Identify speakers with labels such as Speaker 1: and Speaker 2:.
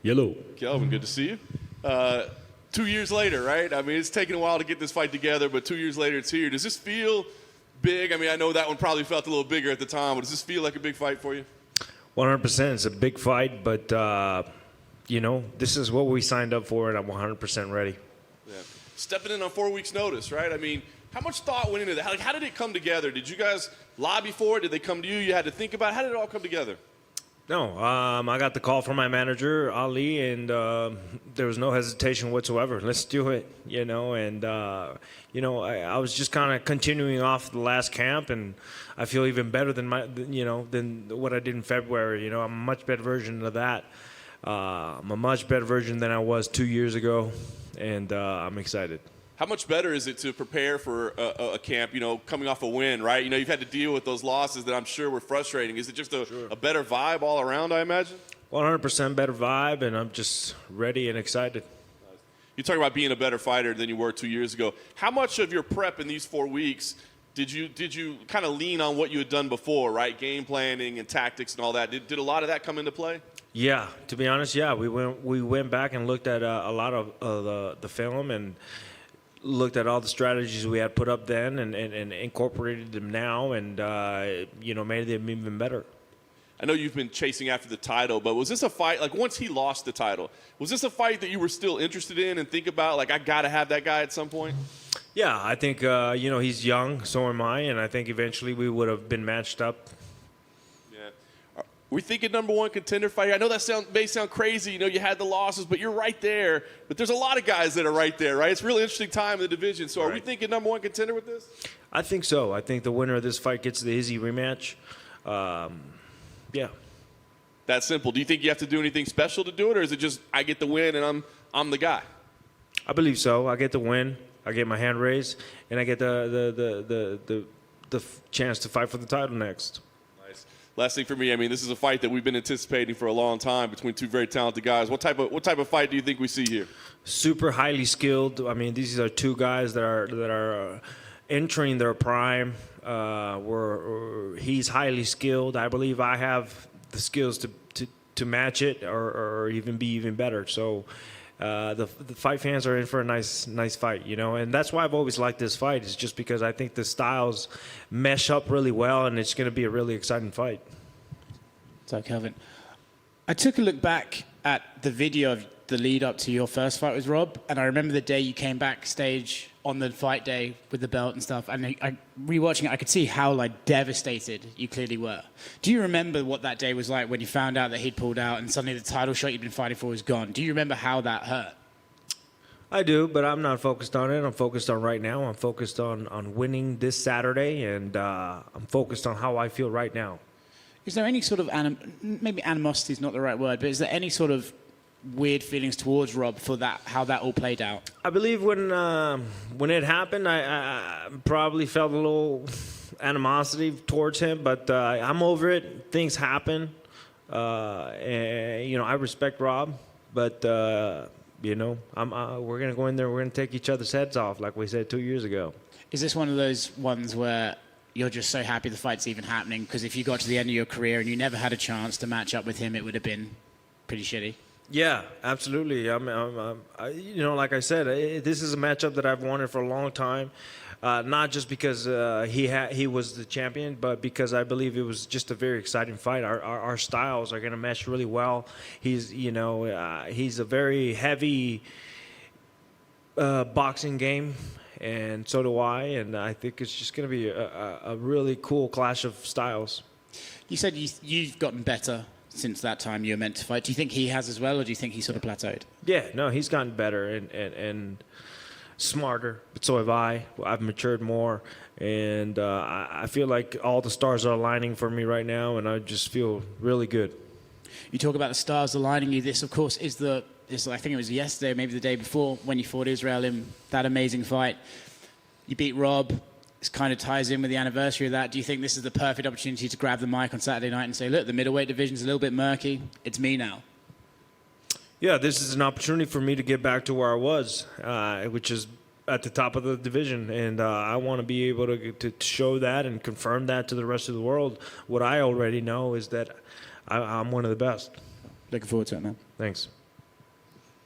Speaker 1: Yellow.
Speaker 2: Kelvin, good to see you. 2 years later, right? I mean, it's taken a while to get this fight together, but 2 years later, it's here. Does this feel big? I mean, I know that one probably felt a little bigger at the time, but does this feel like a big fight for you?
Speaker 1: 100%. It's a big fight, but, this is what we signed up for, and I'm 100% ready.
Speaker 2: Yeah. Stepping in on 4 weeks' notice, right? I mean, how much thought went into that? How did it come together? Did you guys lobby for it? Did they come to you? You had to think about it? How did it all come together?
Speaker 1: No, I got the call from my manager, Ali, and there was no hesitation whatsoever. Let's do it, I was just kind of continuing off the last camp, and I feel even better than than what I did in February. I'm a much better version of that. I'm a much better version than I was 2 years ago, and I'm excited.
Speaker 2: How much better is it to prepare for a camp, coming off a win, right? You've had to deal with those losses that I'm sure were frustrating. Is it just a better vibe all around, I imagine?
Speaker 1: 100% better vibe, and I'm just ready and excited.
Speaker 2: You talk about being a better fighter than you were 2 years ago. How much of your prep in these 4 weeks did you kind of lean on what you had done before, right? Game planning and tactics and all that. Did a lot of that come into play?
Speaker 1: Yeah, to be honest, yeah. We went back and looked at a lot of the film and looked at all the strategies we had put up then and incorporated them now and, made them even better.
Speaker 2: I know you've been chasing after the title, but was this a fight, like once he lost the title, was this a fight that you were still interested in and think about, like, I got to have that guy at some point?
Speaker 1: Yeah, I think, he's young, so am I, and I think eventually we would have been matched up.
Speaker 2: Yeah. We're thinking number one contender fight. I know that may sound crazy. You had the losses, but you're right there. But there's a lot of guys that are right there, right? It's a really interesting time in the division. So are we thinking number one contender with this?
Speaker 1: I think so. I think the winner of this fight gets the Izzy rematch. Yeah.
Speaker 2: That simple. Do you think you have to do anything special to do it, or is it just I get the win and I'm the guy?
Speaker 1: I believe so. I get the win. I get my hand raised, and I get the chance to fight for the title next.
Speaker 2: Nice. Last thing for me, I mean, this is a fight that we've been anticipating for a long time between two very talented guys. What type of fight do you think we see here?
Speaker 1: Super highly skilled. I mean, these are two guys that are entering their prime. He's highly skilled. I believe I have the skills to match it or even be even better. So the fight fans are in for a nice fight, and that's why I've always liked this fight. Is just because I think the styles mesh up really well, and it's going to be a really exciting fight.
Speaker 3: So, Kelvin, I took a look back at the video of the lead up to your first fight with Rob, and I remember the day you came backstage on the fight day with the belt and stuff, and rewatching it, I could see how devastated you clearly were. Do you remember what that day was like when you found out that he'd pulled out and suddenly the title shot you'd been fighting for was gone? Do you remember how that hurt?
Speaker 1: I do, but I'm not focused on it. I'm focused on right now. I'm focused on winning this Saturday, and I'm focused on how I feel right now.
Speaker 3: Is there any sort of maybe animosity is not the right word, but is there any sort of weird feelings towards Rob for that, how that all played out?
Speaker 1: I believe when it happened, I probably felt a little animosity towards him, but I'm over it. Things happen. And, I respect Rob, but, we're going to go in there, we're going to take each other's heads off, like we said 2 years ago.
Speaker 3: Is this one of those ones where you're just so happy the fight's even happening? Because if you got to the end of your career and you never had a chance to match up with him, it would have been pretty shitty.
Speaker 1: Yeah, absolutely. Like I said, this is a matchup that I've wanted for a long time. Not just because he was the champion, but because I believe it was just a very exciting fight. Our styles are going to mesh really well. He's a very heavy boxing game, and so do I. And I think it's just going to be a really cool clash of styles.
Speaker 3: You said you've gotten better since that time you were meant to fight. Do you think he has as well, or do you think he sort of plateaued?
Speaker 1: Yeah, no, he's gotten better and smarter, but so have I. I've matured more, and I feel like all the stars are aligning for me right now, and I just feel really good.
Speaker 3: You talk about the stars aligning you. This, of course, is I think it was yesterday, maybe the day before, when you fought Israel in that amazing fight. You beat Rob. This kind of ties in with the anniversary of that. Do you think this is the perfect opportunity to grab the mic on Saturday night and say, look, the middleweight division's a little bit murky. It's me now.
Speaker 1: Yeah, this is an opportunity for me to get back to where I was, which is at the top of the division. And I want to be able to show that and confirm that to the rest of the world. What I already know is that I'm one of the best.
Speaker 3: Looking forward to it, man.
Speaker 1: Thanks.